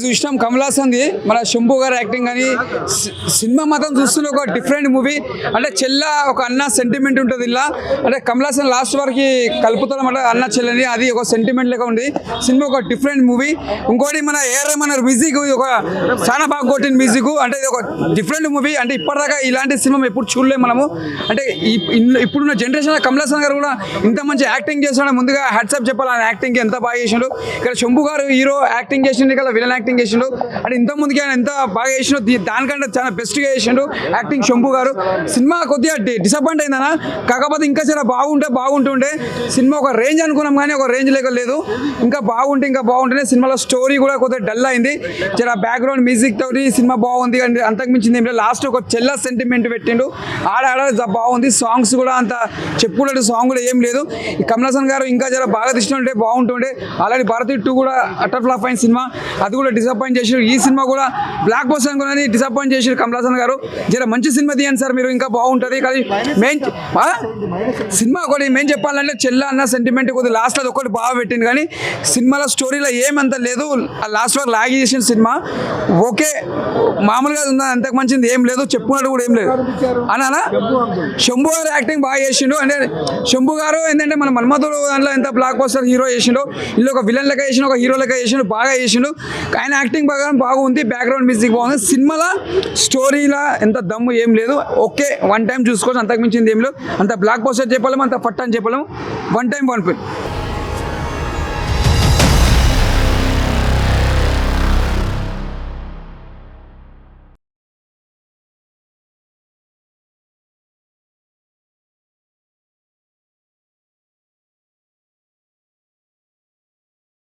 చూసినాం కమల్ హాసన్ది మన శంభు గారు యాక్టింగ్ కానీ సినిమా మాత్రం చూస్తున్న ఒక డిఫరెంట్ మూవీ. అంటే చెల్ల ఒక అన్న సెంటిమెంట్ ఉంటుంది ఇలా. అంటే కమల్ హాసన్ లాస్ట్ వరకు కలుపుతారన్నమాట అన్న చెల్లని, అది ఒక సెంటిమెంట్ లెక్క ఉంది. సినిమా ఒక డిఫరెంట్ మూవీ. ఇంకోటి మన మన మ్యూజిక్ ఒక చాలా బాగా కొట్టిన మ్యూజిక్. అంటే ఇది ఒక డిఫరెంట్ మూవీ. అంటే ఇప్పటిదాకా ఇలాంటి సినిమా ఎప్పుడు చూడలేము మనము. అంటే ఇప్పుడున్న జనరేషన్ కమల్ హాసన్ గారు కూడా ఇంత మంచి యాక్టింగ్ చేస్తున్నాడు. ముందుగా హ్యాట్సాప్ చెప్పాలి, ఆయన యాక్టింగ్ ఎంత బాగా చేసిండు. ఇక్కడ శంభు గారు హీరో యాక్టింగ్ చేసిండు, ఇక్కడ విలన్ యాక్టింగ్ చేసిండు. అంటే ఇంత ముందుకి ఆయన ఎంత బాగా చేసిండు, దానికంటే చాలా బెస్ట్గా చేసిండు యాక్టింగ్ శంభు గారు. సినిమా కొద్దిగా డిసప్పాయింట్ అయిందనా, కాకపోతే ఇంకా చాలా బాగుంటుండే. సినిమా ఒక రేంజ్ అనుకున్నాం కానీ ఒక రేంజ్ లేక లేదు. ఇంకా బాగుంటేనే సినిమాలో స్టోరీ కూడా కొద్దిగా డల్ అయింది. చాలా బ్యాక్గ్రౌండ్ మ్యూజిక్ తోటి సినిమా బాగుంది. అంటే అంతకు మించింది ఏం లేదు. లాస్ట్ ఒక చెల్ల సెంటిమెంట్ పెట్టిండు, ఆడ బాగుంది. సాంగ్స్ కూడా అంత చెప్పుకునే సాంగ్ కూడా ఏం లేదు. కమల్ హాసన్ గారు ఇంకా చాలా బాగా తీస్తుంటే బాగుంటుండే. ఆల్రెడీ భారతి 2 కూడా అటర్ ఫ్లాప్ అయిన సినిమా, అది కూడా డిసప్పాయింట్ చేసారు. ఈ సినిమా కూడా బ్లాక్ బస్టర్ అనుకున్నది డిసప్పాయింట్ చేసారు కమల్ హాసన్ గారు. జర మంచి సినిమా తీయండి సార్ మీరు, ఇంకా బాగుంటుంది. కానీ మెయిన్ సినిమా ఒకటి మెయిన్ చెప్పాలంటే చెల్ల అన్న సెంటిమెంట్ కొద్దిగా లాస్ట్ అది ఒకటి బాగా పెట్టింది. కానీ సినిమాలో స్టోరీలో ఏమంత లేదు. లాస్ట్ వరకు లాగ్ చేసిన సినిమా ఓకే మామూలుగా ఉందా, అంతకు మంచిది ఏం లేదు, చెప్పుకున్నట్టు కూడా ఏం లేదు అన్నా. శంభు గారు యాక్టింగ్ బాగా చేసిండు. అంటే శంభు గారు ఏంటంటే మన మన్మధుడు దాంట్లో ఎంత బ్లాక్ బస్టర్ హీరో చేసిండు, ఇల్లు ఒక విలన్ లెక్క చేసిండు, ఒక హీరో లెక్క చేసిండు, బాగా చేసిండు. ఆయన యాక్టింగ్ బాగుంది, బ్యాక్గ్రౌండ్ మ్యూజిక్ బాగుంది. సినిమాలో స్టోరీలా ఎంత దమ్ము ఏం లేదు. ఓకే వన్ టైం చూసుకోవచ్చు, అంతకు మించింది ఏం లేదు. అంత బ్లాక్ బస్టర్ చెప్పలేము, అంత ఫట్ అని చెప్పలేము. One time one film.